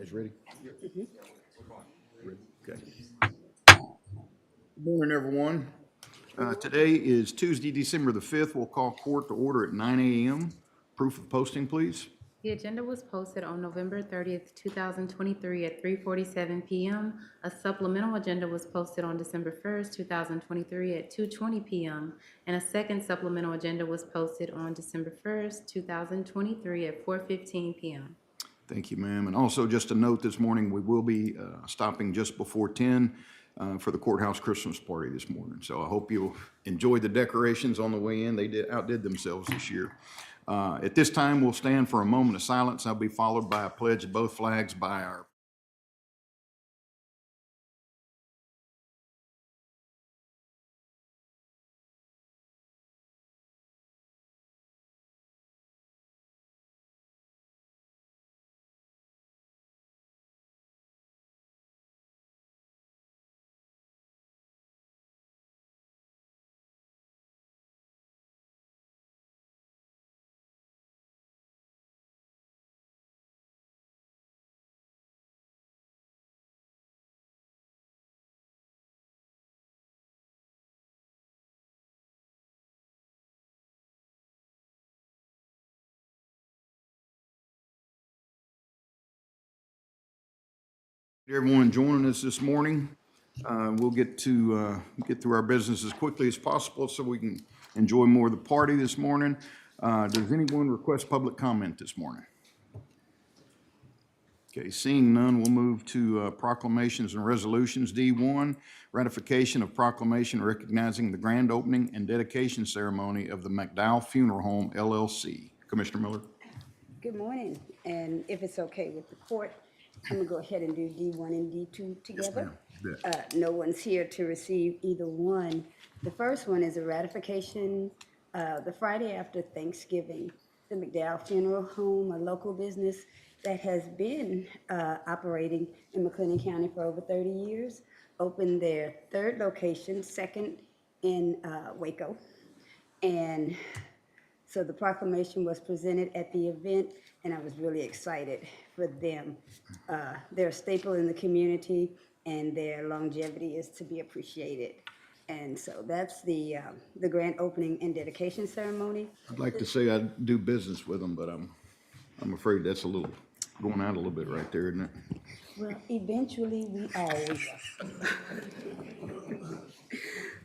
guys ready? Ready? Okay. Good morning, everyone. Today is Tuesday, December the 5th. We'll call court to order at 9 a.m. Proof of posting, please. The agenda was posted on November 30th, 2023 at 3:47 p.m. A supplemental agenda was posted on December 1st, 2023 at 2:20 p.m. And a second supplemental agenda was posted on December 1st, 2023 at 4:15 p.m. Thank you, ma'am. And also just a note this morning, we will be stopping just before 10 for the courthouse Christmas party this morning. So I hope you'll enjoy the decorations on the way in. They outdid themselves this year. At this time, we'll stand for a moment of silence. That'll be followed by a pledge of both flags by our everyone joining us this morning. We'll get through our business as quickly as possible so we can enjoy more of the party this morning. Does anyone request public comment this morning? Okay, seeing none, we'll move to proclamations and resolutions. D1, ratification of proclamation recognizing the grand opening and dedication ceremony of the McDowell Funeral Home, LLC. Commissioner Miller. Good morning, and if it's okay with the court, I'm gonna go ahead and do D1 and D2 together. Yes, No one's here to receive either one. The first one is a ratification, the Friday after Thanksgiving, the McDowell Funeral Home, a local business that has been operating in McLennan County for over 30 years, opened their third location, second in Waco. And so the proclamation was presented at the event, and I was really excited for them. They're a staple in the community, and their longevity is to be appreciated. And so that's the grand opening and dedication ceremony. I'd like to say I do business with them, but I'm afraid that's a little going out a little bit right there, isn't it? Well, eventually we all will.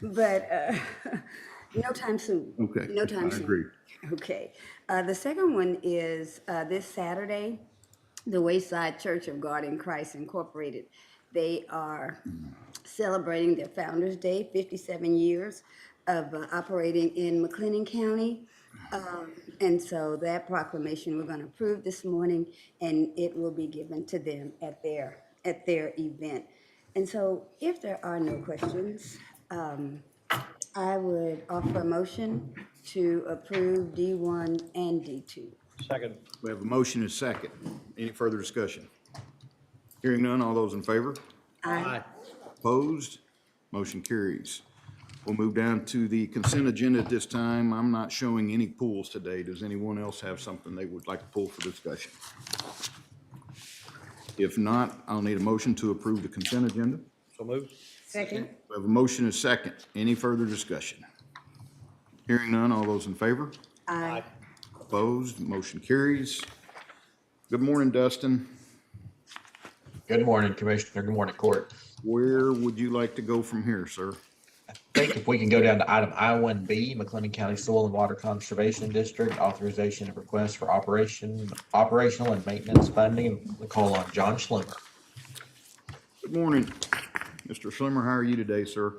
But no time soon. Okay. No time soon. I agree. Okay. The second one is this Saturday, the Wayside Church of God in Christ Incorporated. They are celebrating their Founders Day, 57 years of operating in McLennan County. And so that proclamation we're going to approve this morning, and it will be given to them at their event. And so if there are no questions, I would offer a motion to approve D1 and D2. Second. We have a motion and a second. Any further discussion? Hearing none, all those in favor? Aye. Opposed? Motion carries. We'll move down to the consent agenda at this time. I'm not showing any pulls today. Does anyone else have something they would like to pull for discussion? If not, I'll need a motion to approve the consent agenda. So moved. Second. We have a motion and a second. Any further discussion? Hearing none, all those in favor? Aye. Opposed? Motion carries. Good morning, Dustin. Good morning, Commissioner. Good morning, Court. Where would you like to go from here, sir? I think if we can go down to item I-1B, McLennan County Soil and Water Conservation District, authorization of request for operational and maintenance funding. We call on John Schlimmer. Good morning, Mr. Schlimmer. How are you today, sir?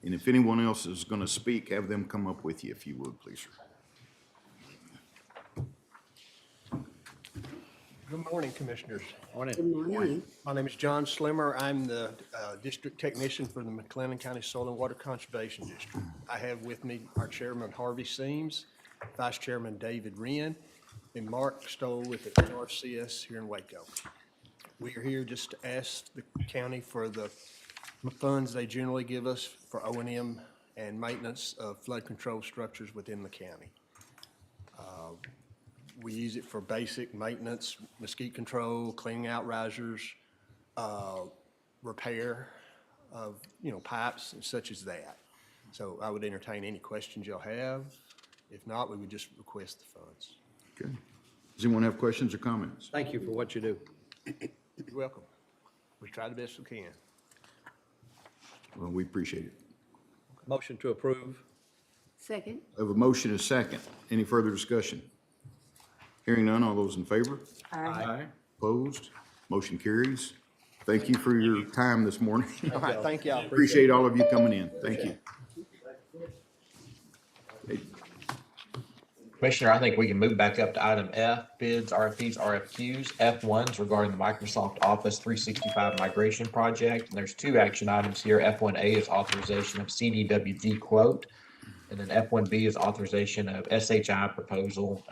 And if anyone else is going to speak, have them come up with you, if you would, please, sir. Good morning, Commissioners. Good morning. My name is John Schlimmer. I'm the district technician for the McLennan County Soil and Water Conservation District. I have with me our chairman, Harvey Seams, vice chairman, David Wren, and Mark Stoll with the NRCS here in Waco. We are here just to ask the county for the funds they generally give us for O&M and maintenance of flood control structures within the county. We use it for basic maintenance, mosquito control, cleaning out risers, repair of, pipes and such as that. So I would entertain any questions y'all have. If not, we would just request the funds. Okay. Does anyone have questions or comments? Thank you for what you do. You're welcome. We try the best we can. Well, we appreciate it. Motion to approve. Second? I have a motion and a second. Any further discussion? Hearing none, all those in favor? Aye. Opposed? Motion carries. Thank you for your time this morning. All right, thank y'all. Appreciate all of you coming in. Thank you. Commissioner, I think we can move back up to item F, bids, RFPs, RFQs. F1's regarding the Microsoft Office 365 migration project. And there's two action items here. F1A is authorization of CDWG quote. And then F1B is authorization of SHI proposal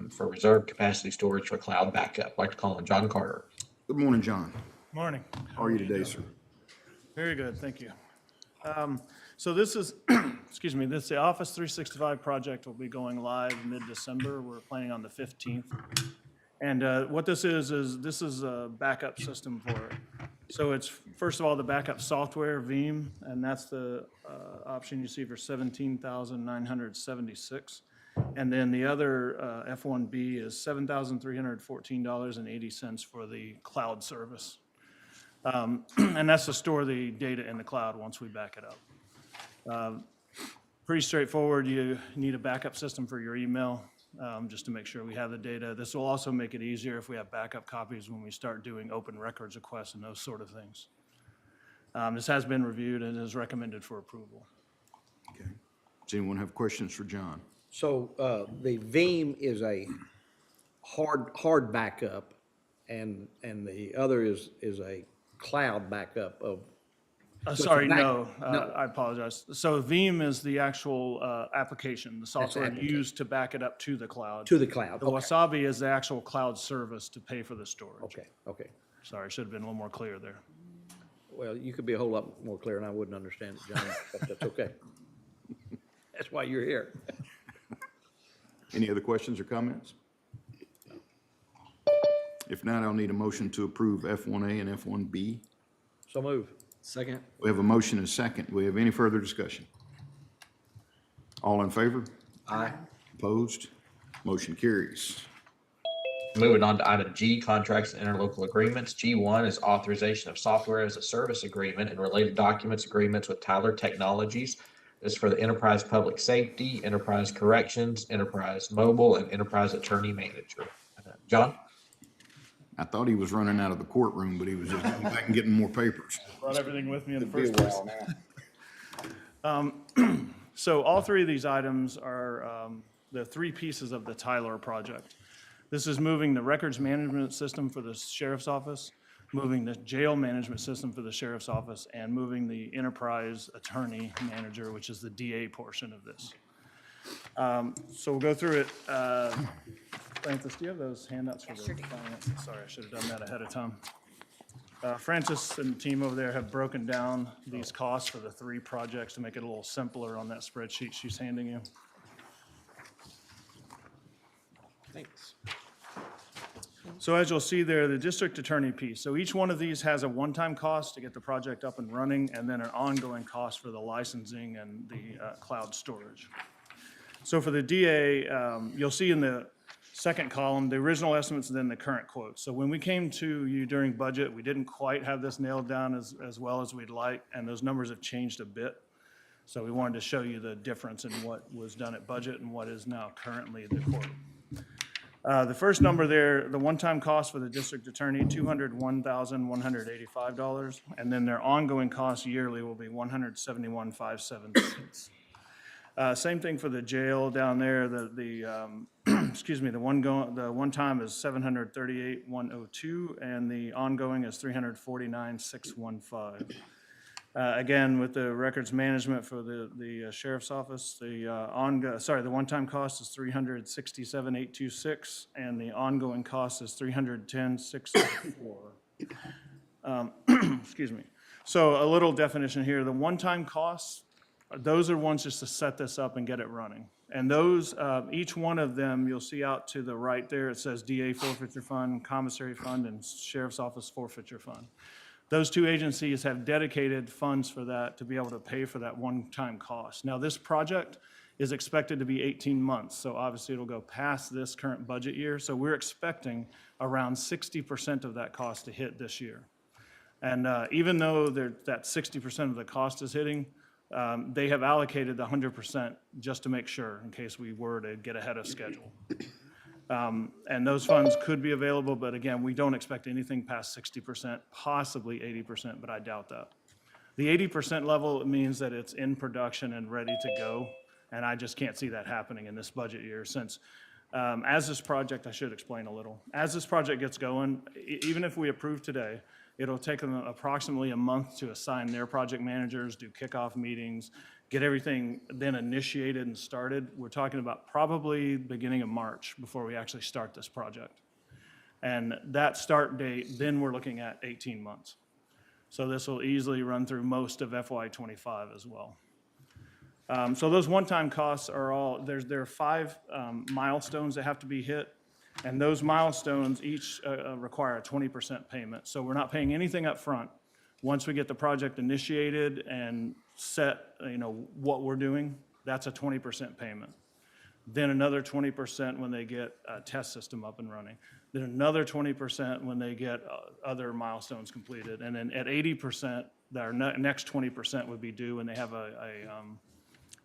for reserve capacity storage for cloud backup. I'd like to call on John Carter. Good morning, John. Morning. How are you today, sir? Very good, thank you. So this is, excuse me, the Office 365 project will be going live mid-December. We're planning on the 15th. And what this is this is a backup system for it. So it's, first of all, the backup software, Veeam, and that's the option you see for $17,976. And then the other F1B is $7,314.80 for the cloud service. And that's to store the data in the cloud once we back it up. Pretty straightforward. You need a backup system for your email, just to make sure we have the data. This will also make it easier if we have backup copies when we start doing open records requests and those sort of things. This has been reviewed and is recommended for approval. Okay. Does anyone have questions for John? So the Veeam is a hard backup, and the other is a cloud backup of. Sorry, back- no, no. I apologize. So Veeam is the actual application, the software application. used to back it up to the cloud. To the cloud, The okay. Wasabi is the actual cloud service to pay for the storage. Okay. Sorry, should have been a little more clear there. Well, you could be a whole lot more clear, and I wouldn't understand it, John, but that's okay. That's why you're here. Any other questions or comments? If not, I'll need a motion to approve F1A and F1B. So move. Second. We have a motion and a second. Do we have any further discussion? All in favor? Aye. Opposed? Motion carries. Moving on to item G, contracts and interlocal agreements. G1 is authorization of software as a service agreement and related documents agreements with Tyler Technologies. This is for the Enterprise Public Safety, Enterprise Corrections, Enterprise Mobile, and Enterprise Attorney Manager. John? I thought he was running out of the courtroom, but he was just going back and getting more papers. Brought everything with me in the first place. So all three of these items are the three pieces of the Tyler project. This is moving the records management system for the sheriff's office, moving the jail management system for the sheriff's office, and moving the enterprise attorney manager, which is the DA portion of this. So we'll go through it. Francis, do you have those handouts for the finance? Sorry, I should have done that ahead of time. Francis and the team over there have broken down these costs for the three projects to make it a little simpler on that spreadsheet she's handing you. Thanks. So as you'll see there, the district attorney piece. So each one of these has a one-time cost to get the project up and running, and then an ongoing cost for the licensing and the cloud storage. So for the DA, you'll see in the second column, the original estimates and then the current quotes. So when we came to you during budget, we didn't quite have this nailed down as well as we'd like, and those numbers have changed a bit. So we wanted to show you the difference in what was done at budget and what is now currently the quote. The first number there, the one-time cost for the district attorney, $201,185, and then their ongoing cost yearly will be $171,576. Same thing for the jail down there. Excuse me, the one-time is $738,102, and the ongoing is $349,615. Again, with the records management for the sheriff's office, the one-time cost is $367,826, and the ongoing cost is $310,604. Excuse me. So a little definition here: the one-time costs, those are ones just to set this up and get it running. And those, each one of them, you'll see out to the right there, it says DA forfeiture fund, commissary fund, and sheriff's office forfeiture fund. Those two agencies have dedicated funds for that to be able to pay for that one-time cost. Now, this project is expected to be 18 months, so obviously it'll go past this current budget year. So we're expecting around 60% of that cost to hit this year. And even though that 60% of the cost is hitting, they have allocated the 100% just to make sure, in case we were to get ahead of schedule. And those funds could be available, but again, we don't expect anything past 60%, possibly 80%, but I doubt that. The 80% level means that it's in production and ready to go, and I just can't see that happening in this budget year since as this project, I should explain a little, as this project gets going, even if we approve today, it'll take them approximately a month to assign their project managers, do kickoff meetings, get everything then initiated and started. We're talking about probably beginning of March before we actually start this project. And that start date, then we're looking at 18 months. So this will easily run through most of FY25 as well. So those one-time costs are all, there are 5 milestones that have to be hit. And those milestones each require a 20% payment. So we're not paying anything up front. Once we get the project initiated and set, what we're doing, that's a 20% payment. Then another 20% when they get a test system up and running. Then another 20% when they get other milestones completed. And then at 80%, our next 20% would be due when they have a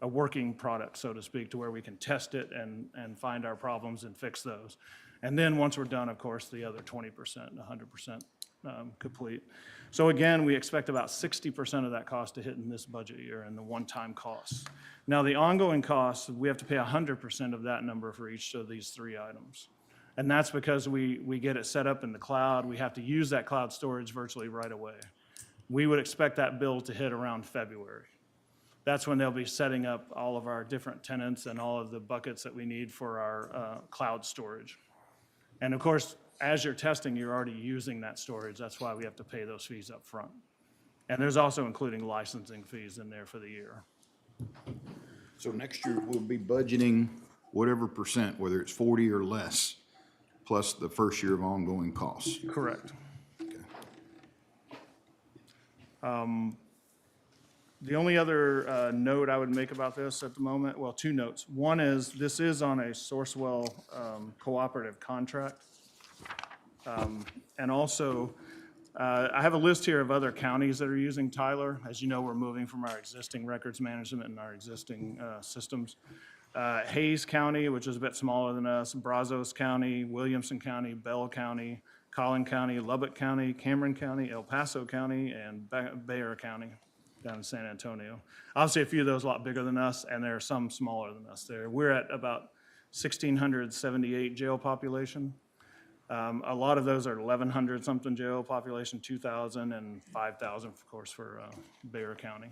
working product, so to speak, to where we can test it and find our problems and fix those. And then once we're done, of course, the other 20%, 100% complete. So again, we expect about 60% of that cost to hit in this budget year and the one-time costs. Now, the ongoing costs, we have to pay 100% of that number for each of these 3 items. And that's because we get it set up in the cloud. We have to use that cloud storage virtually right away. We would expect that bill to hit around February. That's when they'll be setting up all of our different tenants and all of the buckets that we need for our cloud storage. And of course, as you're testing, you're already using that storage. That's why we have to pay those fees up front. And there's also including licensing fees in there for the year. So next year, we'll be budgeting whatever percent, whether it's 40 or less, plus the first year of ongoing costs. Correct. Okay. The only other note I would make about this at the moment, well, 2 notes. One is this is on a Sourcewell cooperative contract. And also, I have a list here of other counties that are using Tyler. As you know, we're moving from our existing records management and our existing systems. Hayes County, which is a bit smaller than us, Brazos County, Williamson County, Bell County, Collin County, Lubbock County, Cameron County, El Paso County, and Bexar County down in San Antonio. Obviously, a few of those a lot bigger than us, and there are some smaller than us there. We're at about 1,678 jail population. A lot of those are 1,100 something jail population, 2,000 and 5,000, of course, for Bexar County.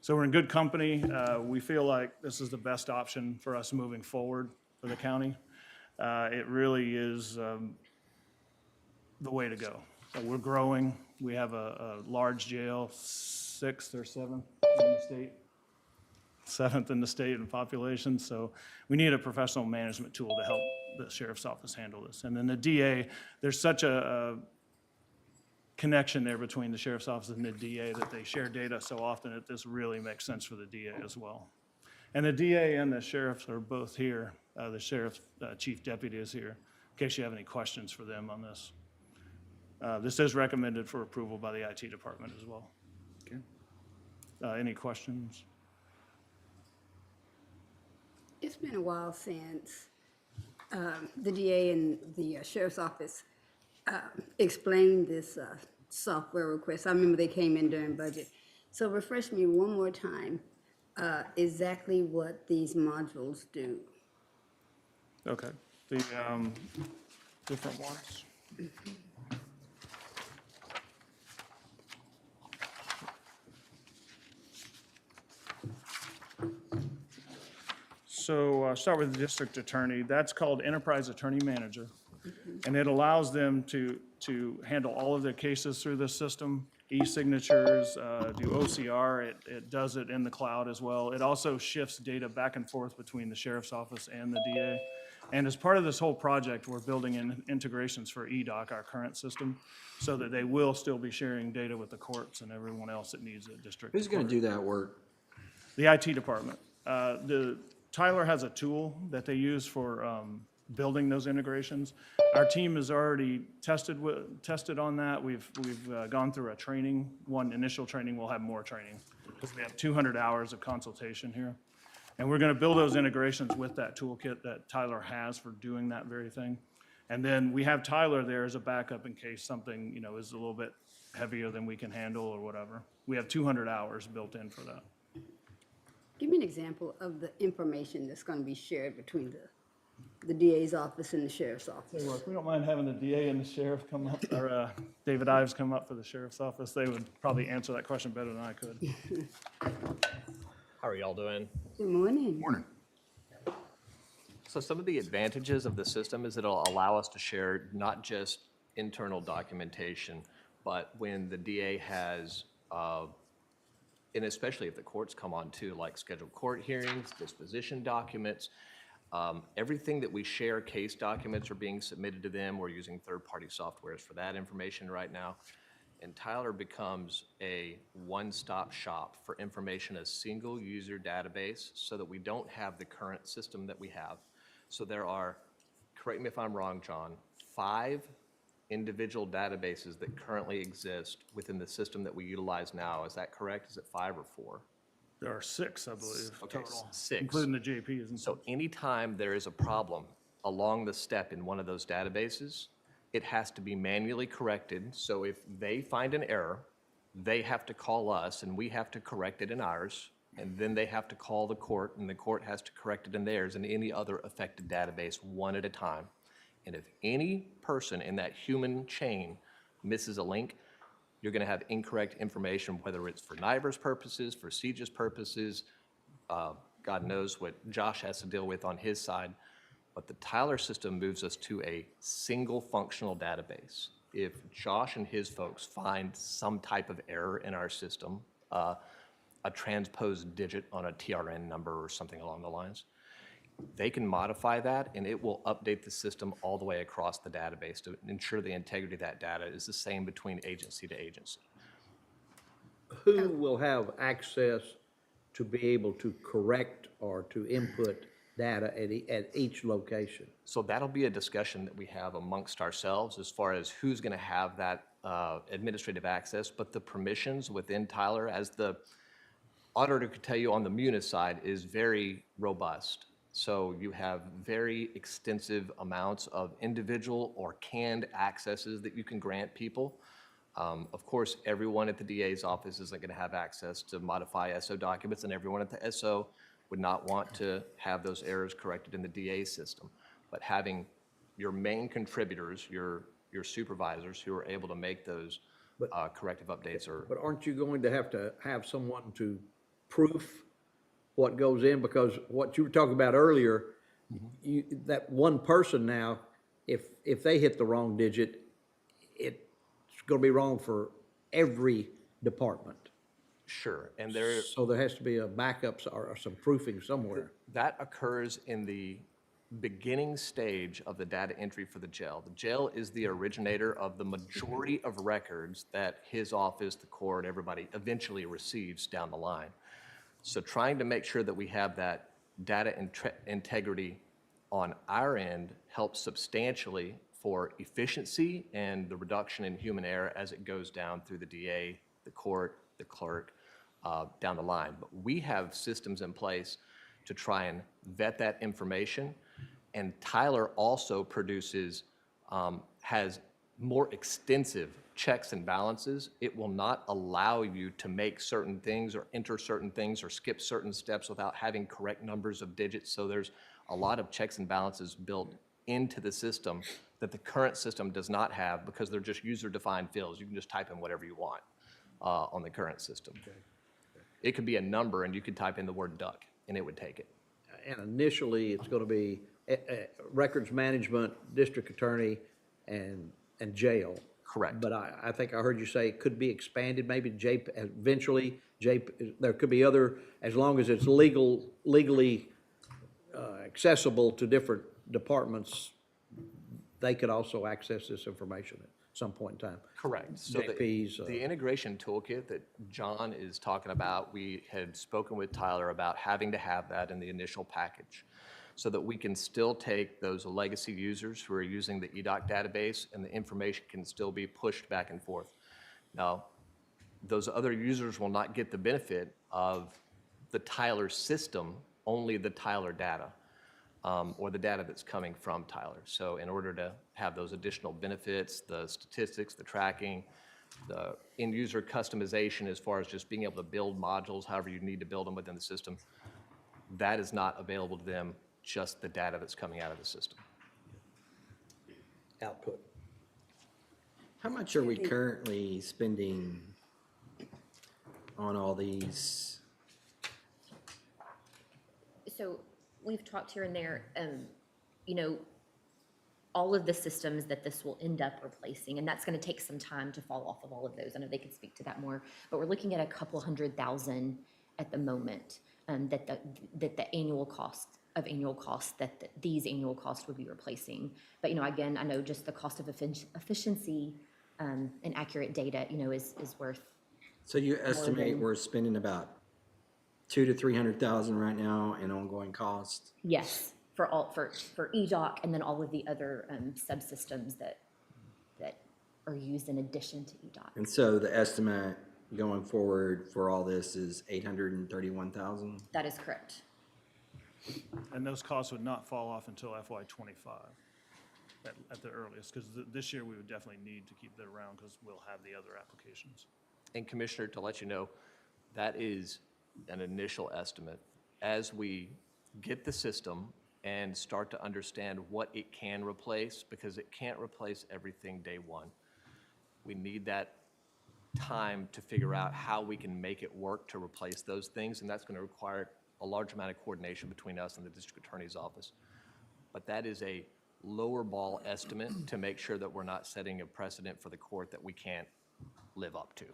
So we're in good company. We feel like this is the best option for us moving forward for the county. It really is the way to go. So we're growing. We have a large jail, 6th or 7th in the state. 7th in the state in population, so we need a professional management tool to help the sheriff's office handle this. And then the DA, there's such a connection there between the sheriff's office and the DA that they share data so often that this really makes sense for the DA as well. And the DA and the sheriffs are both here. The sheriff's chief deputy is here, in case you have any questions for them on this. This is recommended for approval by the IT department as well. Okay. Any questions? It's been a while since the DA and the sheriff's office explained this software request. I remember they came in during budget. So refresh me one more time exactly what these modules do. Okay, the different ones. So start with the district attorney. That's called Enterprise Attorney Manager. And it allows them to handle all of their cases through this system, e-signatures, do OCR. It does it in the cloud as well. It also shifts data back and forth between the sheriff's office and the DA. And as part of this whole project, we're building in integrations for EDOC, our current system, so that they will still be sharing data with the courts and everyone else that needs it, district. Who's gonna do that work? The IT department. Tyler has a tool that they use for building those integrations. Our team has already tested on that. We've gone through a training, one initial training. We'll have more training because we have 200 hours of consultation here. And we're going to build those integrations with that toolkit that Tyler has for doing that very thing. And then we have Tyler there as a backup in case something, is a little bit heavier than we can handle or whatever. We have 200 hours built in for that. Give me an example of the information that's going to be shared between the DA's office and the sheriff's office. If we don't mind having the DA and the sheriff come up, or David Ives come up for the sheriff's office, they would probably answer that question better than I could. How are y'all doing? Good morning. Morning. So some of the advantages of the system is it'll allow us to share not just internal documentation, but when the DA has, and especially if the courts come on too, like scheduled court hearings, disposition documents, everything that we share, case documents are being submitted to them. We're using third-party softwares for that information right now. And Tyler becomes a one-stop shop for information, a single user database, so that we don't have the current system that we have. So there are, correct me if I'm wrong, John, 5 individual databases that currently exist within the system that we utilize now. Is that correct? Is it 5 or 4? There are 6, I believe, Okay, total, 6. including the JPs and So stuff. anytime there is a problem along the step in one of those databases, it has to be manually corrected. So if they find an error, they have to call us and we have to correct it in ours. And then they have to call the court and the court has to correct it in theirs and any other affected database one at a time. And if any person in that human chain misses a link, you're going to have incorrect information, whether it's for NIVER's purposes, for CJIS purposes. God knows what Josh has to deal with on his side. But the Tyler system moves us to a single functional database. If Josh and his folks find some type of error in our system, a transposed digit on a TRN number or something along the lines, they can modify that and it will update the system all the way across the database to ensure the integrity of that data is the same between agency to agency. Who will have access to be able to correct or to input data at each location? So that'll be a discussion that we have amongst ourselves as far as who's going to have that administrative access, but the permissions within Tyler, as the auditor could tell you on the Munis side, is very robust. So you have very extensive amounts of individual or canned accesses that you can grant people. Of course, everyone at the DA's office isn't going to have access to modify SO documents, and everyone at the SO would not want to have those errors corrected in the DA system. But having your main contributors, your supervisors who are able to make those corrective updates are. But aren't you going to have someone to proof what goes in? Because what you were talking about earlier, that one person now, if they hit the wrong digit, it's going to be wrong for every department. Sure, and there. So there has to be a backup or some proofing somewhere. That occurs in the beginning stage of the data entry for the jail. The jail is the originator of the majority of records that his office, the court, everybody eventually receives down the line. So trying to make sure that we have that data integrity on our end helps substantially for efficiency and the reduction in human error as it goes down through the DA, the court, the clerk, down the line. But we have systems in place to try and vet that information. And Tyler also produces, has more extensive checks and balances. It will not allow you to make certain things or enter certain things or skip certain steps without having correct numbers of digits. So there's a lot of checks and balances built into the system that the current system does not have because they're just user-defined fields. You can just type in whatever you want on the current system. It could be a number and you could type in the word duck and it would take it. And initially, it's going to be records management, district attorney, and jail. Correct. But I think I heard you say it could be expanded, maybe eventually, there could be other, as long as it's legally accessible to different departments, they could also access this information at some point in time. Correct. So JP's, the integration toolkit that John is talking about, we had spoken with Tyler about having to have that in the initial package so that we can still take those legacy users who are using the EDOC database and the information can still be pushed back and forth. Now, those other users will not get the benefit of the Tyler system, only the Tyler data. Or the data that's coming from Tyler. So in order to have those additional benefits, the statistics, the tracking, the end-user customization as far as just being able to build modules, however you need to build them within the system, that is not available to them, just the data that's coming out of the system. output. How much are we currently spending on all these? So we've talked here and there, you know, all of the systems that this will end up replacing, and that's going to take some time to fall off of all of those. I know they could speak to that more, but we're looking at a couple $100,000 at the moment that the annual cost that these annual costs would be replacing. But, you know, again, I know just the cost of efficiency and accurate data, you know, is worth. So you estimate we're spending about $200,000 to $300,000 right now in ongoing costs? Yes, for EDOC and then all of the other subsystems that are used in addition to EDOC. And so the estimate going forward for all this is $831,000? That is correct. And those costs would not fall off until FY '25 at the earliest, because this year we would definitely need to keep that around because we'll have the other applications. And Commissioner, to let you know, that is an initial estimate. As we get the system and start to understand what it can replace, because it can't replace everything day one. We need that time to figure out how we can make it work to replace those things, and that's going to require a large amount of coordination between us and the district attorney's office. But that is a lower ball estimate to make sure that we're not setting a precedent for the court that we can't live up to.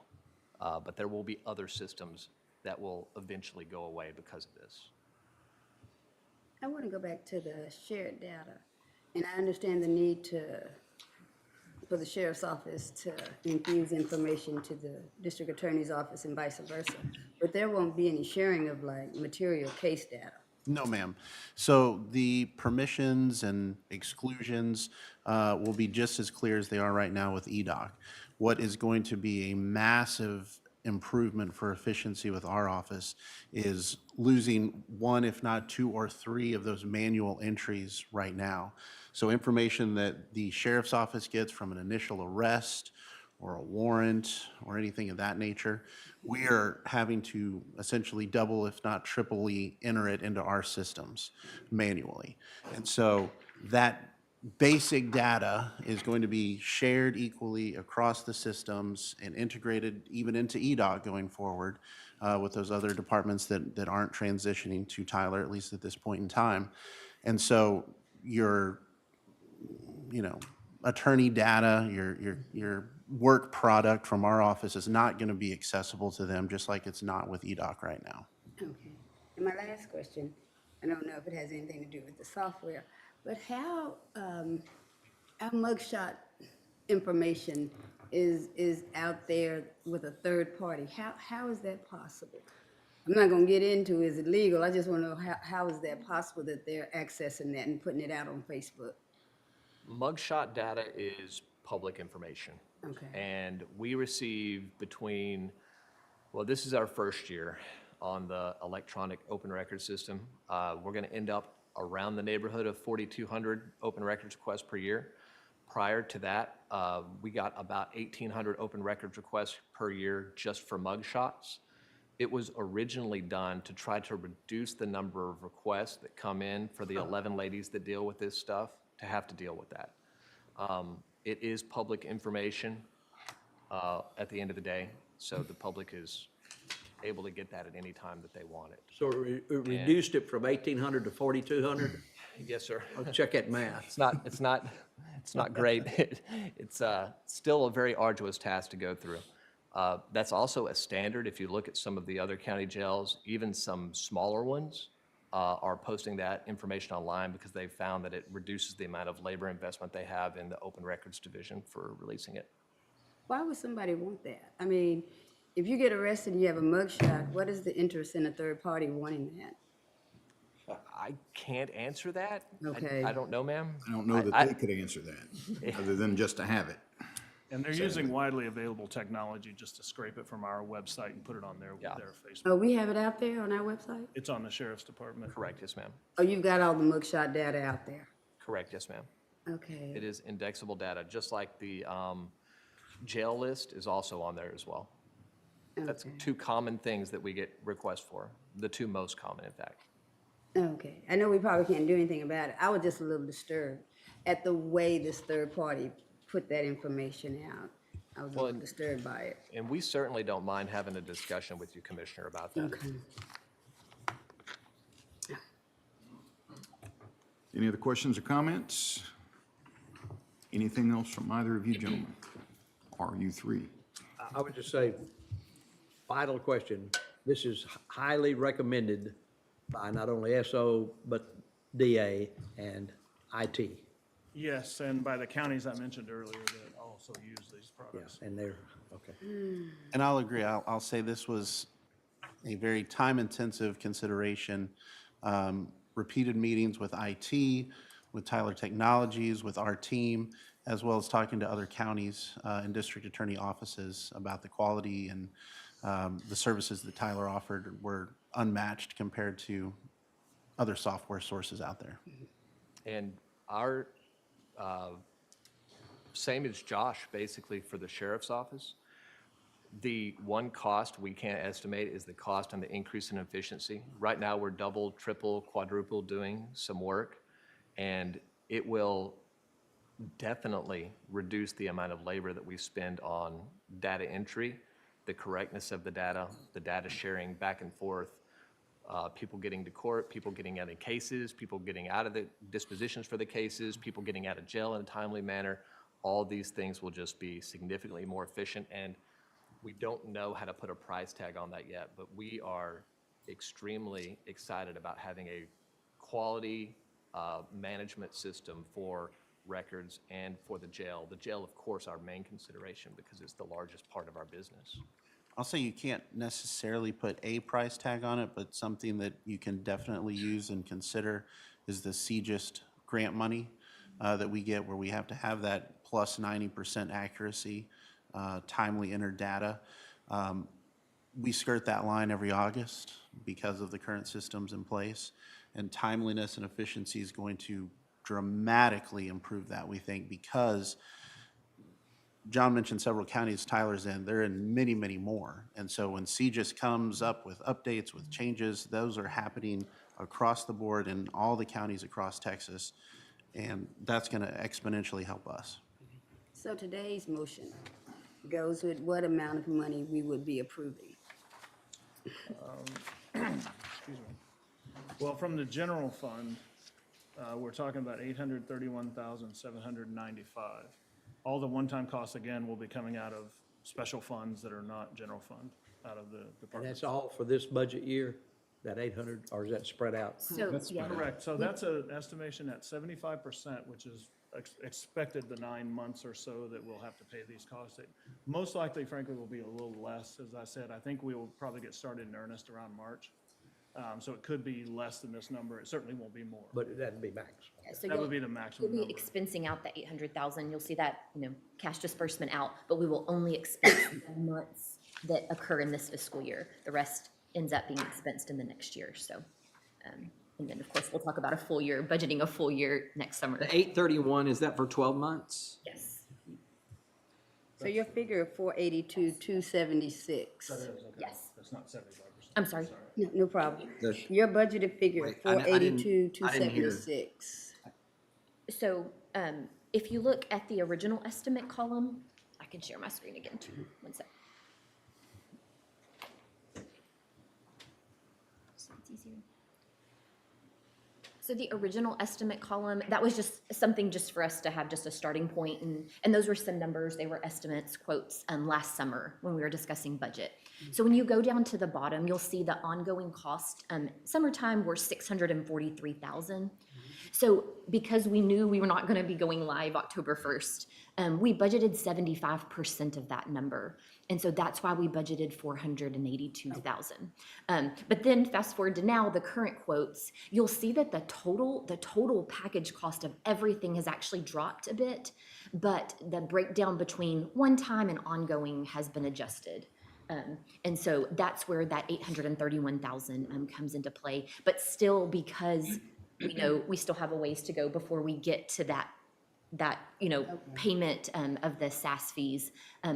But there will be other systems that will eventually go away because of this. I want to go back to the shared data, and I understand the need for the sheriff's office to infuse information to the district attorney's office and vice versa, but there won't be any sharing of like material case data. No, ma'am. So the permissions and exclusions will be just as clear as they are right now with EDOC. What is going to be a massive improvement for efficiency with our office is losing one, if not two or three of those manual entries right now. So information that the sheriff's office gets from an initial arrest or a warrant or anything of that nature, we are having to essentially double, if not triply, enter it into our systems manually. And so that basic data is going to be shared equally across the systems and integrated even into EDOC going forward with those other departments that aren't transitioning to Tyler, at least at this point in time. And so your, attorney data, your work product from our office is not going to be accessible to them, just like it's not with EDOC right now. Okay. And my last question, I don't know if it has anything to do with the software, but how our mugshot information is out there with a third party? How is that possible? I'm not going to get into is it legal. I just want to know how is that possible that they're accessing that and putting it out on Facebook? Mugshot data is public information. Okay. And we receive this is our first year on the electronic open record system. We're going to end up around the neighborhood of 4,200 open records requests per year. Prior to that, we got about 1,800 open records requests per year just for mugshots. It was originally done to try to reduce the number of requests that come in for the 11 ladies that deal with this stuff to have to deal with that. It is public information at the end of the day, so the public is able to get that at any time that they want it. So it reduced it from 1,800 to 4,200? Yes, sir. I'll check that math. It's not It's not great. It's still a very arduous task to go through. That's also a standard. If you look at some of the other county jails, even some smaller ones are posting that information online because they've found that it reduces the amount of labor investment they have in the open records division for releasing it. Why would somebody want that? I mean, if you get arrested and you have a mugshot, what is the interest in a third party wanting that? I can't answer that. Okay. I don't know, ma'am. I don't know that they could answer that, other than just to have it. And they're using widely available technology just to scrape it from our website and put it on their Facebook. Oh, we have it out there on our website? It's on the sheriff's department. Correct, yes, ma'am. Oh, you've got all the mugshot data out there? Correct, yes, ma'am. Okay. It is indexable data, just like the jail list is also on there as well. That's Okay. two common things that we get requests for, the two most common, in fact. Okay. I know we probably can't do anything about it. I was just a little disturbed at the way this third party put that information out. I was a little disturbed by it. And we certainly don't mind having a discussion with you, Commissioner, about that. Okay. Any other questions or comments? Anything else from either of you gentlemen? Or you three? I would just say, final question, this is highly recommended by not only SO, but DA and IT. Yes, and by the counties I mentioned earlier that also use these products. And they're, okay. And I'll agree. I'll say this was a very time-intensive consideration. Repeated meetings with IT, with Tyler Technologies, with our team, as well as talking to other counties and district attorney offices about the quality and the services that Tyler offered were unmatched compared to other software sources out there. And our, same as Josh, basically, for the sheriff's office, the one cost we can't estimate is the cost and the increase in efficiency. Right now, we're double, triple, quadruple doing some work, and it will definitely reduce the amount of labor that we spend on data entry, the correctness of the data sharing back and forth, people getting to court, people getting out of cases, people getting out of the dispositions for the cases, people getting out of jail in a timely manner. All these things will just be significantly more efficient, and we don't know how to put a price tag on that yet, but we are extremely excited about having a quality management system for records and for the jail. The jail, of course, our main consideration because it's the largest part of our business. I'll say you can't necessarily put a price tag on it, but something that you can definitely use and consider is the CGIST grant money that we get, where we have to have that plus 90% accuracy, timely entered data. We skirt that line every August because of the current systems in place, and timeliness and efficiency is going to dramatically improve that, we think, because John mentioned several counties Tyler's in, they're in many, many more. And so when CGIS comes up with updates, with changes, those are happening across the board in all the counties across Texas. And that's going to exponentially help us. So today's motion goes with what amount of money we would be approving? Excuse me. Well, from the general fund, we're talking about $831,795. All the one-time costs, again, will be coming out of special funds that are not general fund, out of the And department. that's all for this budget year, that 800, or is that spread out? So, yeah, Correct, so that's an estimation at 75%, which is expected the 9 months or so that we'll have to pay these costs. It most likely, frankly, will be a little less, as I said. I think we will probably get started in earnest around March. So it could be less than this number. It certainly won't be more. But that'd be max. so That would you'll, be the maximum you'll be number. expensing out that 800,000. You'll see that, cash disbursement out, but we will only expense the months that occur in this fiscal year. The rest ends up being expensed in the next year, so. And then, of course, we'll talk about a full year, budgeting a full year next summer. The 831, is that for 12 months? Yes, So your figure of 482, 276. yes. That's not 75%. I'm sorry. No, no problem. The- Your budgeted figure of Wait, I didn't- 482, I didn't hear. 276. So if you look at the original estimate column, I can share my screen again too. One sec. So it's easier. So the original estimate column, that was just something just for us to have just a starting point, and those were some numbers, they were estimates, quotes, last summer when we were discussing budget. So when you go down to the bottom, you'll see the ongoing cost, summertime were $643,000. So because we knew we were not gonna be going live October 1st, we budgeted 75% of that number. And so that's why we budgeted 482,000. But then fast forward to now, the current quotes, you'll see that the total package cost of everything has actually dropped a bit, but the breakdown between one-time and ongoing has been adjusted. And so that's where that 831,000 comes into play. But still, because we know we still have a ways to go before we get to that payment of the SAS fees,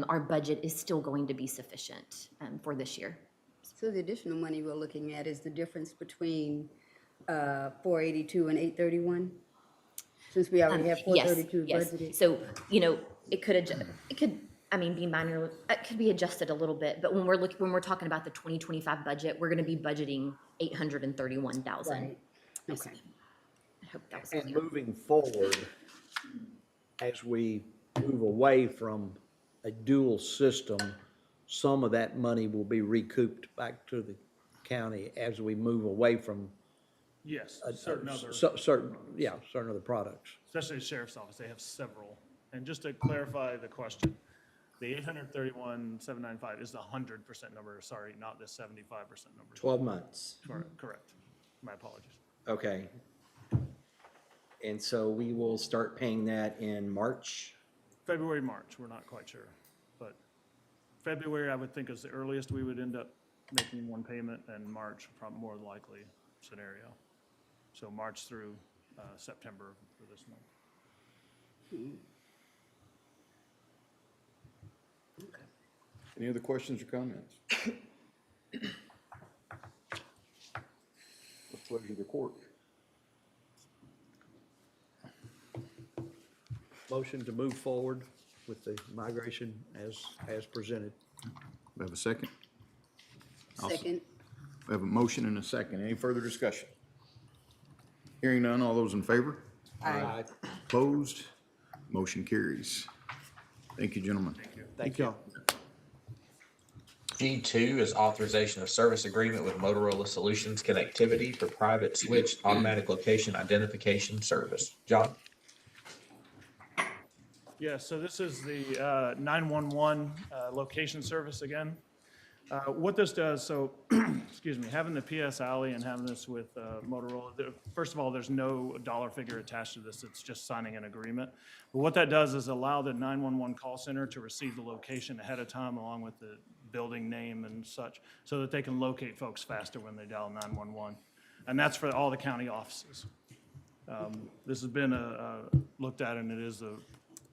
our budget is still going to be sufficient for this year. So the additional money we're looking at is the difference between 482 and 831? Since we already have Yes, 432 yes. budgeted? So, it could, be minor, it could be adjusted a little bit, but when we're talking about the 2025 budget, we're gonna be budgeting 831,000. Right, okay. I hope that was And clear. moving forward, as we move away from a dual system, some of that money will be recouped back to the county as we move away from Yes, certain other, certain other products. especially the sheriff's office, they have several. And just to clarify the question, the 831,795 is the 100% number, sorry, not the 75% number. 12 months. Correct. My apologies. Okay. And so we will start paying that in March? February, March, we're not quite sure. But February, I would think is the earliest we would end up making one payment, and March, probably more likely scenario. So March through September for this month. Any other questions or comments? The pleasure of the court. Motion to move forward with the migration as presented. We have a second? Second, We have a motion and a second. Any further discussion? Hearing none, all those in favor? aye. Opposed? Motion carries. Thank you, gentlemen. Thank you. G2 is authorization of service agreement with Motorola Solutions Connectivity for private switch automatic location identification service. John? Yeah, so this is the 911 location service again. What this does, so, excuse me, having the PS Alley and having this with Motorola, first of all, there's no dollar figure attached to this, it's just signing an agreement. But what that does is allow the 911 call center to receive the location ahead of time along with the building name and such, so that they can locate folks faster when they dial 911. And that's for all the county offices. This has been looked at, and it is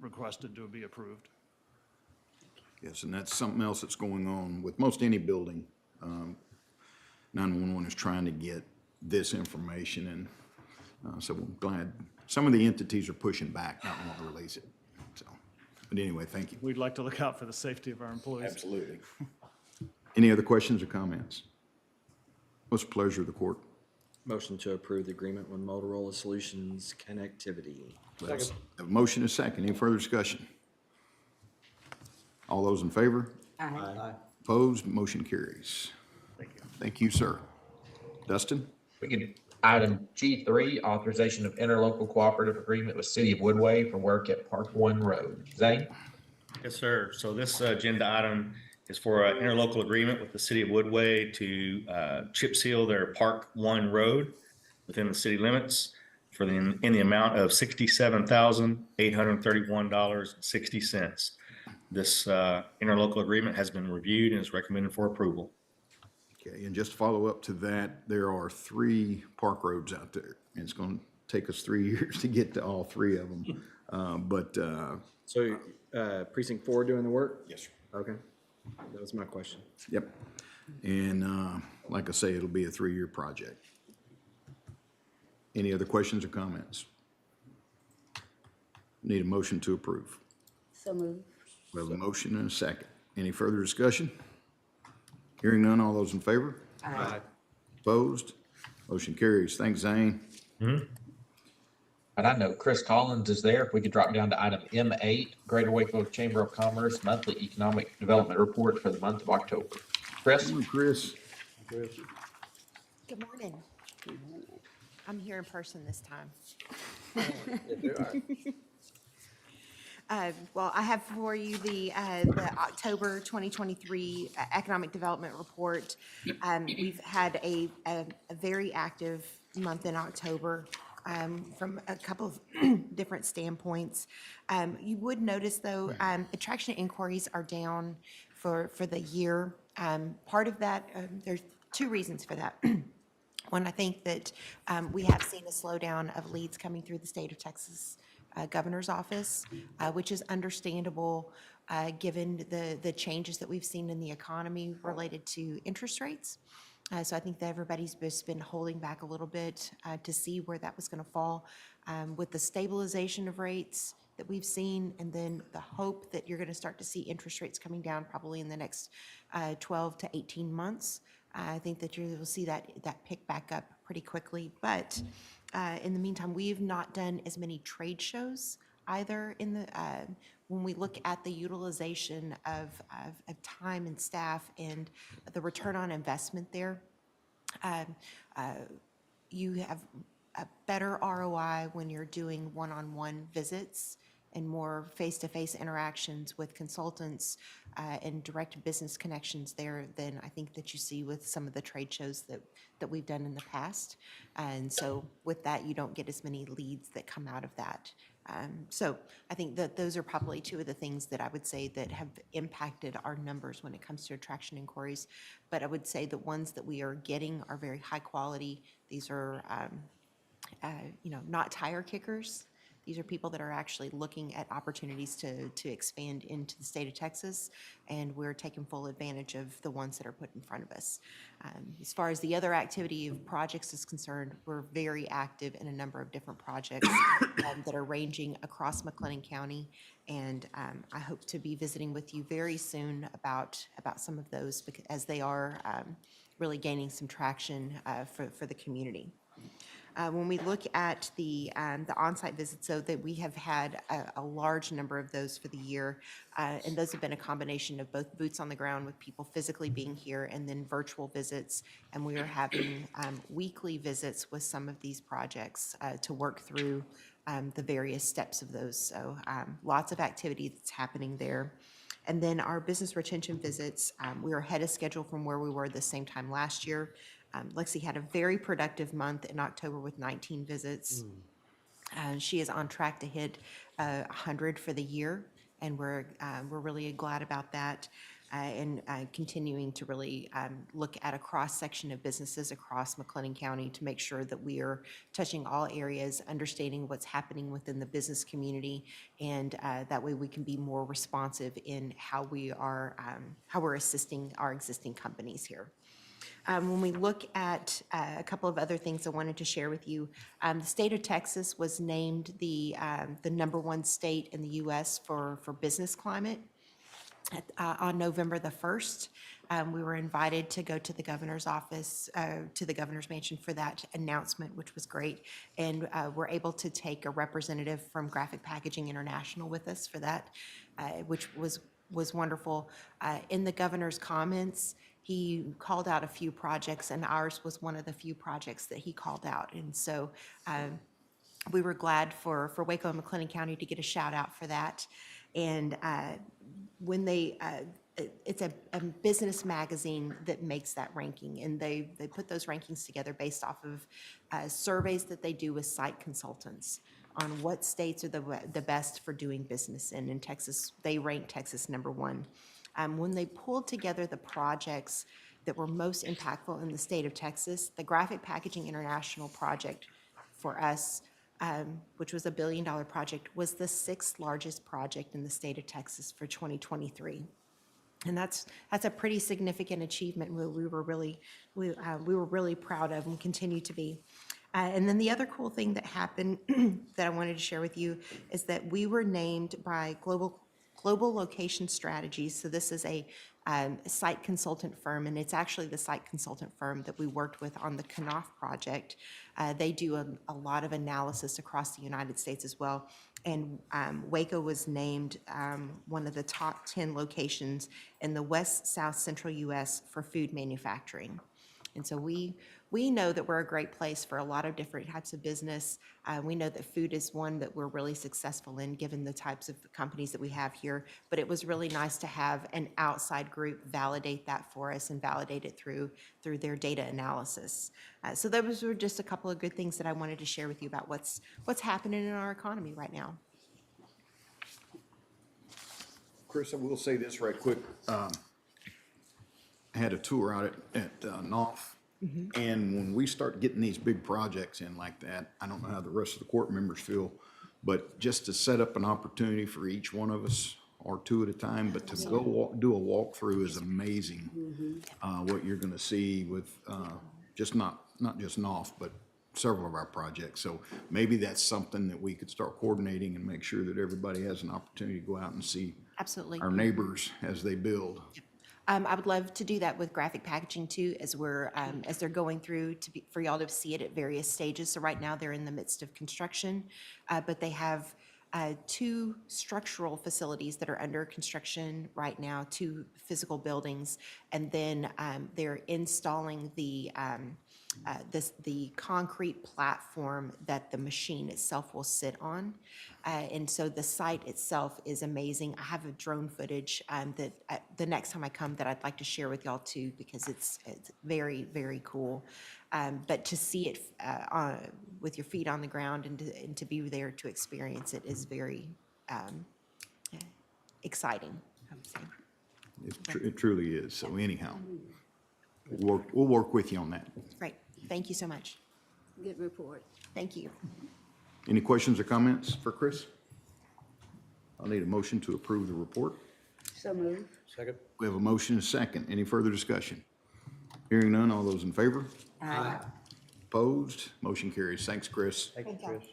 requested to be approved. Yes, and that's something else that's going on with most any building. 911 is trying to get this information, and so we're glad. Some of the entities are pushing back, not wanting to release it. So, but anyway, thank you. We'd like to look out for the safety of our employees. Absolutely. Any other questions or comments? What's the pleasure of the court? Motion to approve the agreement with Motorola Solutions Connectivity. Second. A motion is second. Any further discussion? All those in favor? Aye. Opposed? Motion carries. Thank you. Thank you, sir. Dustin? We can, item G3, authorization of interlocal cooperative agreement with City of Woodway for work at Park One Road. Zane? Yes, sir. So this agenda item is for an interlocal agreement with the city of Woodway to chip seal their Park One Road within the city limits in the amount of $67,831.60. This interlocal agreement has been reviewed and is recommended for approval. Okay, and just to follow up to that, there are 3 park roads out there, and it's going to take us 3 years to get to all 3 of them. So, precinct 4 doing the work? Yes, sir. Okay. That was my question. Yep. And like I say, it'll be a 3-year project. Any other questions or comments? Need a motion to approve. So moved. We have a motion and a second. Any further discussion? Hearing none, all those in favor? Aye. Opposed? Motion carries. Thanks, Zane. And I know Chris Collins is there. If we could drop down to item M8, Greater Wakefield Chamber of Commerce Monthly Economic Development Report for the month of October. Chris? Chris. Good morning. I'm here in person this time. Well, I have for you the October 2023 Economic Development Report. We've had a very active month in October from a couple of different standpoints. You would notice, though, attraction inquiries are down for the year. Part of that, there's two reasons for that. One, I think that we have seen a slowdown of leads coming through the state of Texas governor's office, which is understandable given the changes that we've seen in the economy related to interest rates. So I think that everybody's just been holding back a little bit to see where that was going to fall. With the stabilization of rates that we've seen, and then the hope that you're going to start to see interest rates coming down probably in the next 12 to 18 months, I think that you'll see that pick back up pretty quickly. But in the meantime, we have not done as many trade shows either. When we look at the utilization of time and staff and the return on investment there, you have a better ROI when you're doing one-on-one visits and more face-to-face interactions with consultants and direct business connections there than I think that you see with some of the trade shows that we've done in the past. And so with that, you don't get as many leads that come out of that. So I think that those are probably two of the things that I would say that have impacted our numbers when it comes to attraction inquiries. But I would say the ones that we are getting are very high quality. These are, not tire kickers. These are people that are actually looking at opportunities to expand into the state of Texas, and we're taking full advantage of the ones that are put in front of us. As far as the other activity of projects is concerned, we're very active in a number of different projects that are ranging across McLennan County, and I hope to be visiting with you very soon about some of those because as they are really gaining some traction for the community. When we look at the on-site visits, so that we have had a large number of those for the year, and those have been a combination of both boots on the ground with people physically being here and then virtual visits, and we are having weekly visits with some of these projects to work through the various steps of those. So lots of activity that's happening there. And then our business retention visits, we are ahead of schedule from where we were the same time last year. Lexi had a very productive month in October with 19 visits. She is on track to hit 100 for the year, and we're really glad about that. And continuing to really look at a cross-section of businesses across McLennan County to make sure that we are touching all areas, understanding what's happening within the business community, and that way we can be more responsive in how we're assisting our existing companies here. When we look at a couple of other things I wanted to share with you, the state of Texas was named the #1 state in the U.S. for business climate on November the 1st. We were invited to go to the governor's office, to the governor's mansion for that announcement, which was great. And we're able to take a representative from Graphic Packaging International with us for that, which was wonderful. In the governor's comments, he called out a few projects, and ours was one of the few projects that he called out. And so we were glad for Waco and McLennan County to get a shout out for that. And when it's a business magazine that makes that ranking, and they put those rankings together based off of surveys that they do with site consultants on what states are the best for doing business in. In Texas, they ranked Texas #1. When they pulled together the projects that were most impactful in the state of Texas, the Graphic Packaging International project for us, which was $1 billion project, was the 6th largest project in the state of Texas for 2023. And that's a pretty significant achievement. We were really proud of and continue to be. And then the other cool thing that happened that I wanted to share with you is that we were named by Global Global Location Strategies. So this is a site consultant firm, and it's actually the site consultant firm that we worked with on the Knopf project. They do a lot of analysis across the United States as well. And Waco was named one of the top 10 locations in the West, South, Central U.S. for food manufacturing. And so we know that we're a great place for a lot of different types of business. We know that food is one that we're really successful in, given the types of companies that we have here. But it was really nice to have an outside group validate that for us and validate it through their data analysis. So those were just a couple of good things that I wanted to share with you about what's happening in our economy right now. Chris, I will say this right quick. I had a tour out at Knopf. And when we start getting these big projects in like that, I don't know how the rest of the court members feel, but just to set up an opportunity for each one of us, or two at a time, but to go do a walkthrough is amazing. What you're gonna see with, just not just Knopf, but several of our projects. So maybe that's something that we could start coordinating and make sure that everybody has an opportunity to go out and see Absolutely. our neighbors as they build. I would love to do that with graphic packaging too, as they're going through for y'all to see it at various stages. So right now they're in the midst of construction, but they have 2 structural facilities that are under construction right now, 2 physical buildings, and then they're installing the concrete platform that the machine itself will sit on. And so the site itself is amazing. I have a drone footage that the next time I come that I'd like to share with y'all too, because it's very, very cool. But to see it with your feet on the ground and to be there to experience it is very exciting, I would say. It truly is. So anyhow, we'll work with you on that. Great. Thank you so much. Good report. Thank you. Any questions or comments for Chris? I'll need a motion to approve the report. So moved. Second. We have a motion and a second. Any further discussion? Hearing none, all those in favor? Aye. Opposed? Motion carries. Thanks, Chris. Thank you, Chris.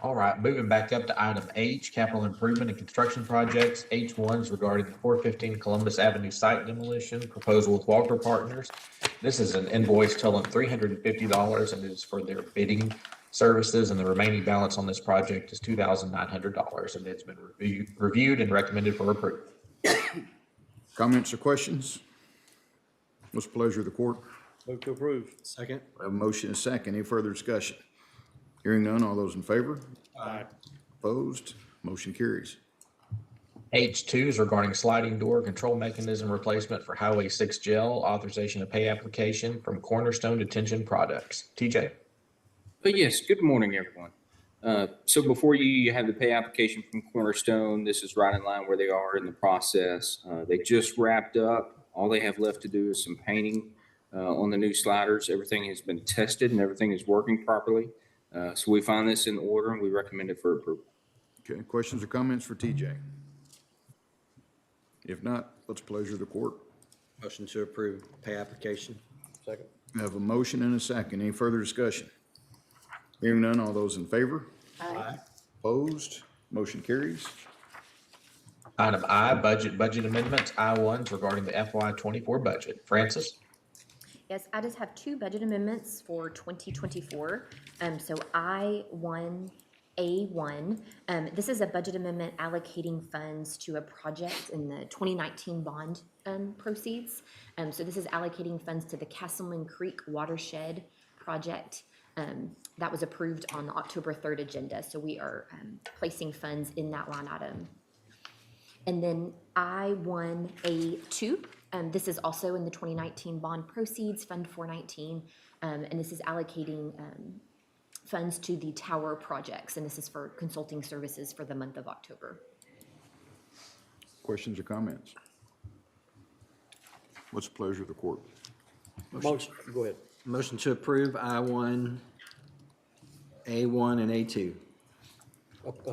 All right, moving back up to item H, capital improvement and construction projects. H1 is regarding the 415 Columbus Avenue site demolition proposal with Walker Partners. This is an invoice totaling $350 and is for their bidding services, and the remaining balance on this project is $2,900, and it's been reviewed and recommended for approval. Comments or questions? What's the pleasure of the court? Move to approve. Second? We have a motion and a second. Any further discussion? Hearing none, all those in favor? Aye. Opposed? Motion carries. H2 is regarding sliding door control mechanism replacement for Highway 6 jail, authorization of pay application from Cornerstone Detention Products. TJ? Yes, good morning, everyone. So before you have the pay application from Cornerstone, this is right in line where they are in the process. They just wrapped up. All they have left to do is some painting on the new sliders. Everything has been tested and everything is working properly. So we find this in order and we recommend it for approval. Okay, questions or comments for TJ? If not, what's the pleasure of the court? Motion to approve pay application. Second. We have a motion and a second. Any further discussion? Hearing none, all those in favor? Aye. Opposed? Motion carries. Item I, budget amendments. I1 is regarding the FY24 budget. Francis? Yes, I just have 2 budget amendments for 2024. So I1A1, this is a budget amendment allocating funds to a project in the 2019 bond proceeds. So this is allocating funds to the Castleman Creek Watershed Project. That was approved on the October 3rd agenda. So we are placing funds in that line item. And then I1A2, this is also in the 2019 bond proceeds, Fund 419, and this is allocating funds to the tower projects, and this is for consulting services for the month of October. Questions or comments? What's the pleasure of the court? Motion, go ahead. Motion to approve I1, A1, and A2.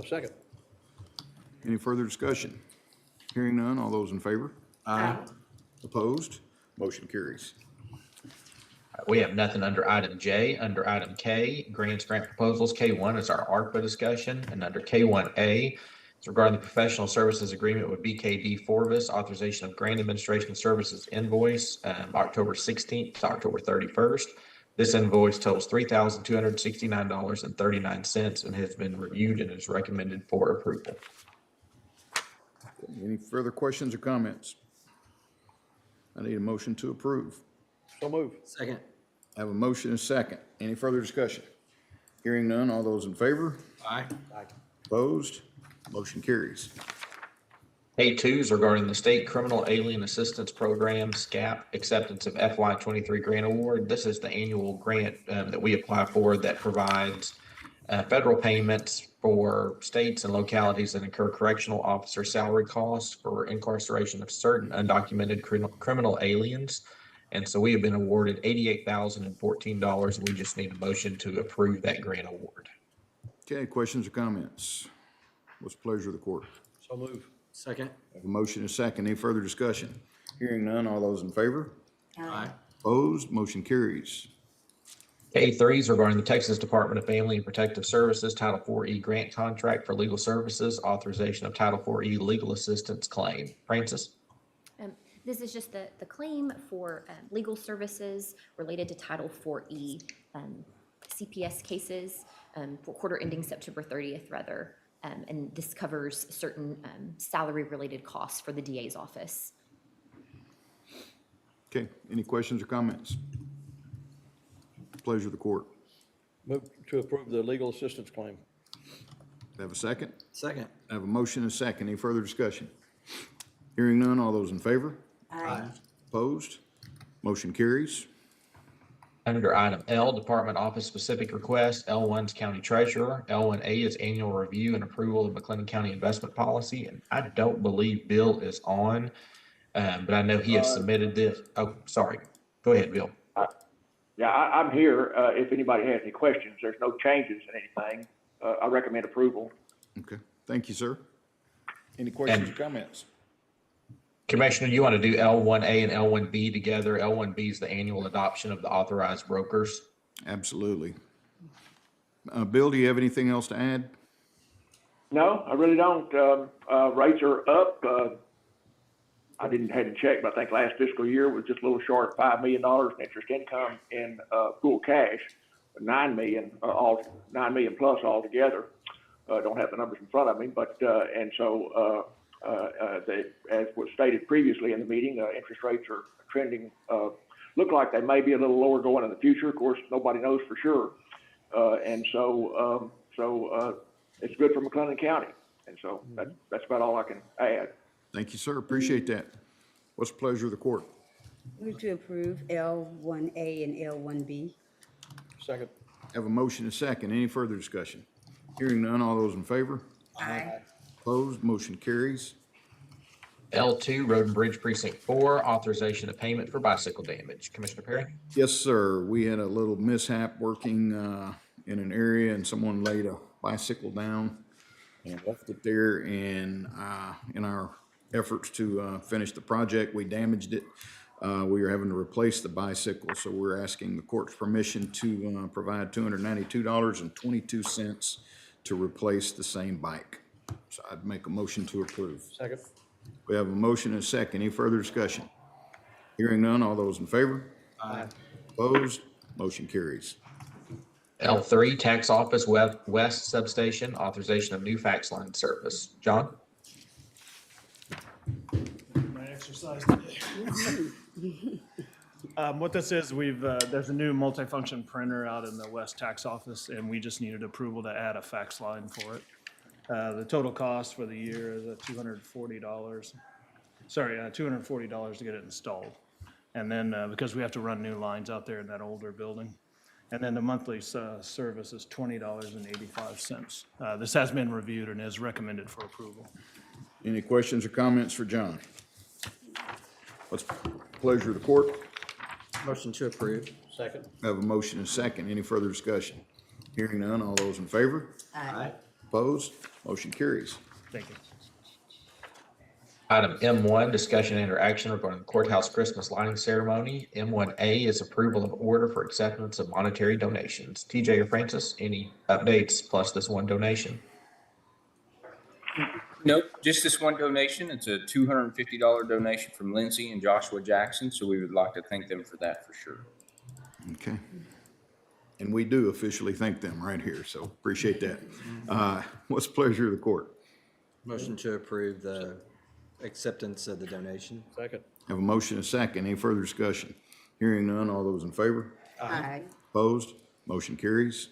Second. Any further discussion? Hearing none, all those in favor? Aye. Opposed? Motion carries. We have nothing under item J. Under item K, grant proposals. K1 is our ARPA discussion, and under K1A, It's regarding the professional services agreement with BKD Forvis, authorization of grant administration services invoice, October 16th to October 31st. This invoice totals $3,269.39 and has been reviewed and is recommended for approval. Any further questions or comments? I need a motion to approve. So move. Second. I have a motion and a second. Any further discussion? Hearing none, all those in favor? Aye. Opposed? Motion carries. A2 is regarding the State Criminal Alien Assistance Program, SCAP, acceptance of FY23 grant award. This is the annual grant that we apply for that provides federal payments for states and localities that incur correctional officer salary costs for incarceration of certain undocumented criminal aliens. And so we have been awarded $88,014, and we just need a motion to approve that grant award. Okay, questions or comments? What's the pleasure of the court? So move. Second. I have a motion and a second. Any further discussion? Hearing none, all those in favor? Aye. Opposed? Motion carries. K3 is regarding the Texas Department of Family and Protective Services Title IV-E grant contract for legal services, authorization of Title IV-E legal assistance claim. Francis? This is just the claim for legal services related to Title IV-E CPS cases for quarter ending September 30th, rather. And this covers certain salary-related costs for the DA's office. Okay, any questions or comments? Pleasure of the court. Move to approve the legal assistance claim. Have a second? Second. I have a motion and a second. Any further discussion? Hearing none, all those in favor? Aye. Opposed? Motion carries. Under item L, Department Office Specific Request, L1's County Treasurer. L1A is annual review and approval of McLennan County investment policy. And I don't believe Bill is on, but I know he has submitted this. Oh, sorry. Go ahead, Bill. Yeah, I'm here. If anybody has any questions, there's no changes in anything. I recommend approval. Okay, thank you, sir. Any questions or comments? Commissioner, you want to do L1A and L1B together? L1B is the annual adoption of the authorized brokers. Absolutely. Bill, do you have anything else to add? No, I really don't. Rates are up. I had to check, but I think last fiscal year was just a little short of $5 million in interest income in full cash, $9 million plus altogether. Don't have the numbers in front of me, but and so as was stated previously in the meeting, interest rates are trending. Look like they may be a little lower going in the future. Of course, nobody knows for sure, and so it's good for McLennan County, and so that's about all I can add. Thank you, sir. Appreciate that. What's the pleasure of the court? Move to approve L1A and L1B. Second. Have a motion and a second. Any further discussion? Hearing none, all those in favor? Aye. Opposed? Motion carries. L2, Road and Bridge Precinct 4, authorization of payment for bicycle damage. Commissioner Perry? Yes, sir. We had a little mishap working in an area, and someone laid a bicycle down and left it there. And in our efforts to finish the project, we damaged it. We were having to replace the bicycle, so we're asking the court's permission to provide $292.22 to replace the same bike. So I'd make a motion to approve. Second. We have a motion and a second. Any further discussion? Hearing none, all those in favor? Aye. Opposed? Motion carries. L3, Tax Office West Substation, authorization of new fax line service. John? My exercise today. What this is, there's a new multifunction printer out in the West Tax Office, and we just needed approval to add a fax line for it. The total cost for the year is $240. Sorry, $240 to get it installed. And then, because we have to run new lines out there in that older building. And then the monthly service is $20.85. This has been reviewed and is recommended for approval. Any questions or comments for John? What's the pleasure of the court? Motion to approve. Second. I have a motion and a second. Any further discussion? Hearing none, all those in favor? Aye. Opposed? Motion carries. Thank you. Item M1, discussion and interaction regarding the courthouse Christmas lighting ceremony. M1A is approval of order for acceptance of monetary donations. TJ or Francis, any updates plus this one donation? Nope, just this one donation. It's a $250 donation from Lindsay and Joshua Jackson, so we would like to thank them for that for sure. Okay. And we do officially thank them right here, so appreciate that. What's the pleasure of the court? Motion to approve the acceptance of the donation. Second. Have a motion and a second. Any further discussion? Hearing none, all those in favor? Aye. Opposed? Motion carries.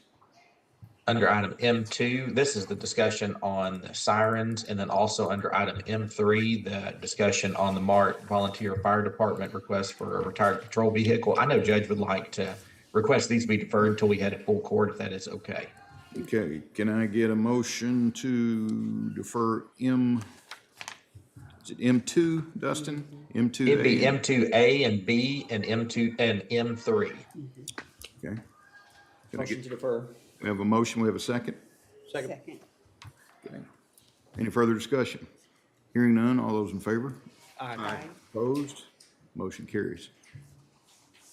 Under item M2, this is the discussion on the sirens, and then also under item M3, the discussion on the MART Volunteer Fire Department request for a retired patrol vehicle. I know Judge would like to request these be deferred until we head to full court, if that is okay. Okay, can I get a motion to defer is it M2, Dustin? M2A? It'd be M2A and B and M2 and M3. Okay. Can I Motion get, to defer. we have a motion, we have a second? Second. Second. Okay. Any further discussion? Hearing none, all those in favor? Aye. Opposed? Motion carries.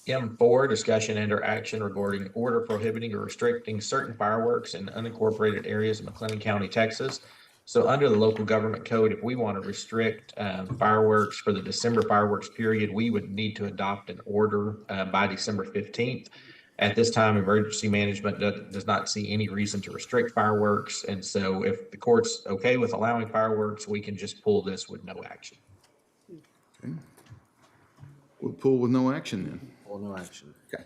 M4, discussion and/or action regarding order prohibiting or restricting certain fireworks in unincorporated areas of McLennan County, Texas. So under the local government code, if we want to restrict fireworks for the December fireworks period, we would need to adopt an order by December 15th. At this time, emergency management does not see any reason to restrict fireworks. And so if the court's okay with allowing fireworks, we can just pull this with no action. Okay. We'll pull with no action then. Or no action. Okay.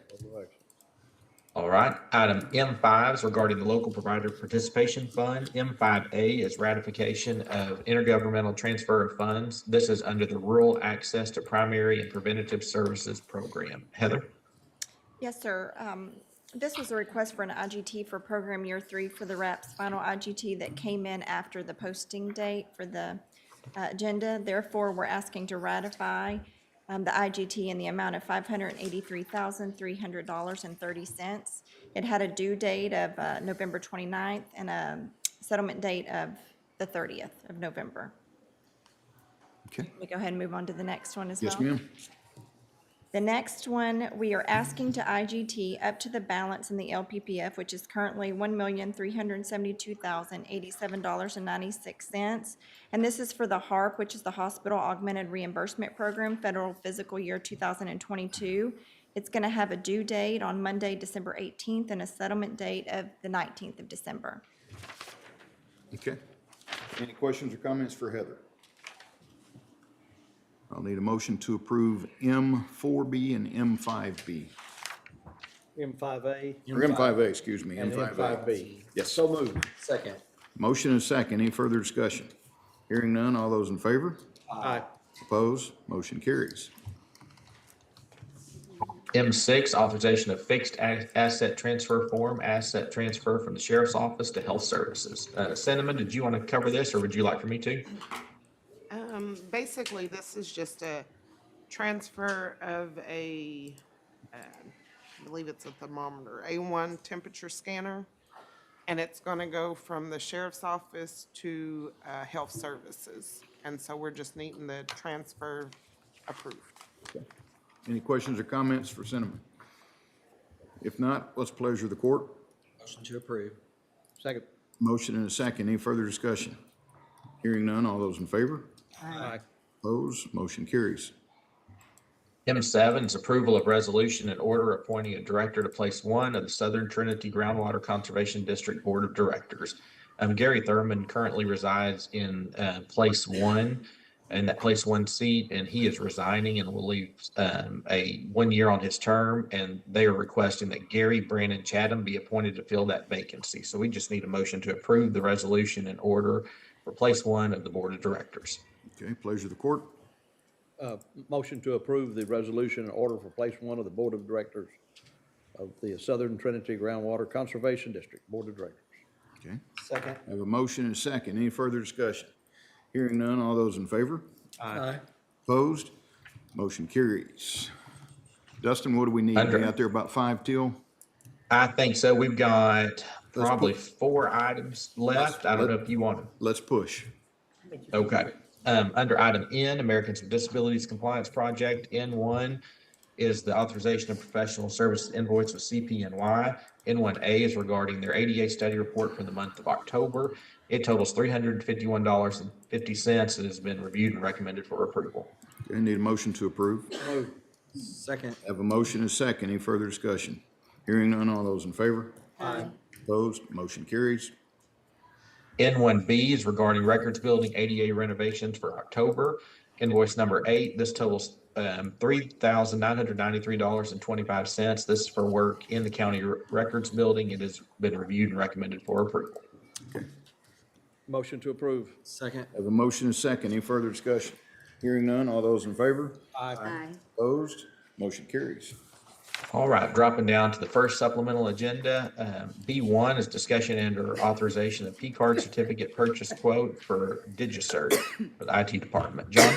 All right, item M5 is regarding the local provider participation fund. M5A is ratification of intergovernmental transfer of funds. This is under the Rural Access to Primary and Preventative Services Program. Heather? Yes, sir. This was a request for an IGT for program year 3 for the RAP's final IGT that came in after the posting date for the agenda. Therefore, we're asking to ratify the IGT in the amount of $583,300.30. It had a due date of November 29th and a settlement date of the 30th of November. Okay. We go ahead and move on to the next one as well. Yes, ma'am. The next one, we are asking to IGT up to the balance in the LPPF, which is currently $1,372,087.96. And this is for the HARP, which is the Hospital Augmented Reimbursement Program, Federal Fiscal Year 2022. It's going to have a due date on Monday, December 18th, and a settlement date of the 19th of December. Okay. Any questions or comments for Heather? I'll need a motion to approve M4B and M5B. M5A. Or M5A, excuse me, And M5A. M5B. Yes. So moved. Second. Motion and second. Any further discussion? Hearing none, all those in favor? Aye. Opposed? Motion carries. M6, authorization of fixed asset transfer form, asset transfer from the sheriff's office to health services. Cinnamon, did you want to cover this, or would you like for me to? Basically, this is just a transfer of I believe it's a thermometer, A1 temperature scanner, and it's going to go from the sheriff's office to health services. And so we're just needing the transfer approved. Okay. Any questions or comments for Cinnamon? If not, what's the pleasure of the court? Motion to approve. Second. Motion and a second. Any further discussion? Hearing none, all those in favor? Aye. Opposed? Motion carries. M7 is approval of resolution and order appointing a director to place 1 of the Southern Trinity Groundwater Conservation District Board of Directors. Gary Thurman currently resides in place 1, and that place 1 seat, and he is resigning and will leave a 1 year on his term, and they are requesting that Gary Brandon Chatham be appointed to fill that vacancy. So we just need a motion to approve the resolution and order for place 1 of the Board of Directors. Okay, pleasure of the court. Motion to approve the resolution and order for place 1 of the Board of Directors of the Southern Trinity Groundwater Conservation District Board of Directors. Okay. Second. I have a motion and a second. Any further discussion? Hearing none, all those in favor? Aye. Opposed? Motion carries. Dustin, what do we need? Are we out there about 5 till? I think so. We've got probably put- 4 items left. I don't know if you want to. Let's push. Okay. Under item N, Americans with Disabilities Compliance Project, N1, is the authorization of professional services invoice with CPNY. N1A is regarding their ADA study report for the month of October. It totals $351.50 and has been reviewed and recommended for approval. Okay, need a motion to approve. Second. Have a motion and a second. Any further discussion? Hearing none, all those in favor? Aye. Opposed? Motion carries. N1B is regarding records building ADA renovations for October. Invoice number 8, this totals $3,993.25. This is for work in the county records building. It has been reviewed and recommended for approval. Motion to approve. Second. Have a motion and a second. Any further discussion? Hearing none, all those in favor? Aye. Opposed? Motion carries. All right, dropping down to the first supplemental agenda. B1 is discussion and or authorization of P-card certificate purchase quote for DigiCert for the IT department. John?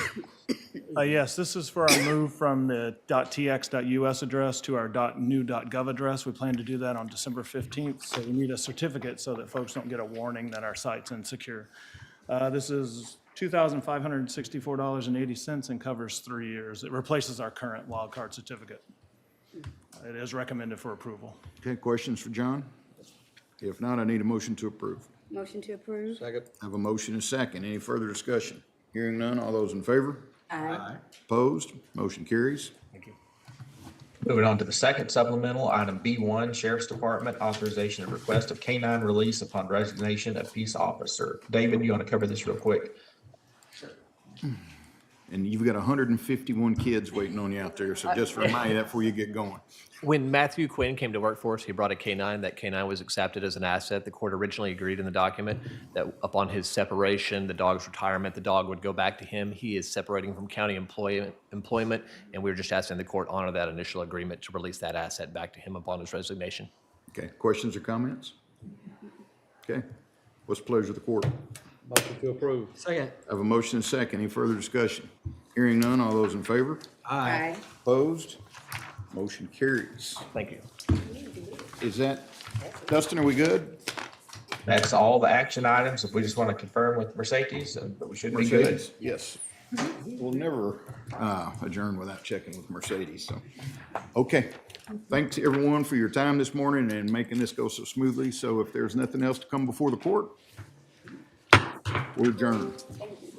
Yes, this is for our move from the .tx.us address to our .new.gov address. We plan to do that on December 15th, so we need a certificate so that folks don't get a warning that our site's insecure. This is $2,564.80 and covers 3 years. It replaces our current wildcard certificate. It is recommended for approval. Okay, questions for John? If not, I need a motion to approve. Motion to approve? Second. Have a motion and a second. Any further discussion? Hearing none, all those in favor? Aye. Opposed? Motion carries. Moving on to the second supplemental, item B1, Sheriff's Department, authorization of request of K-9 release upon resignation of peace officer. David, you want to cover this real quick? And you've got 151 kids waiting on you out there, so just remind you that before you get going. When Matthew Quinn came to work for us, he brought a K-9. That K-9 was accepted as an asset. The court originally agreed in the document that upon his separation, the dog's retirement, the dog would go back to him. He is separating from county employment, and we were just asking the court to honor that initial agreement to release that asset back to him upon his resignation. Okay, questions or comments? Okay, what's the pleasure of the court? Motion to approve. Second. Have a motion and a second. Any further discussion? Hearing none, all those in favor? Aye. Opposed? Motion carries. Thank you. Is that, Dustin, are we good? That's all the action items. If we just want to confirm with Mercedes, but we should be good. Mercedes? Yes. We'll never adjourn without checking with Mercedes, so. Okay. Thanks everyone for your time this morning and making this go so smoothly. So if there's nothing else to come before the court, we're adjourned. Thank you.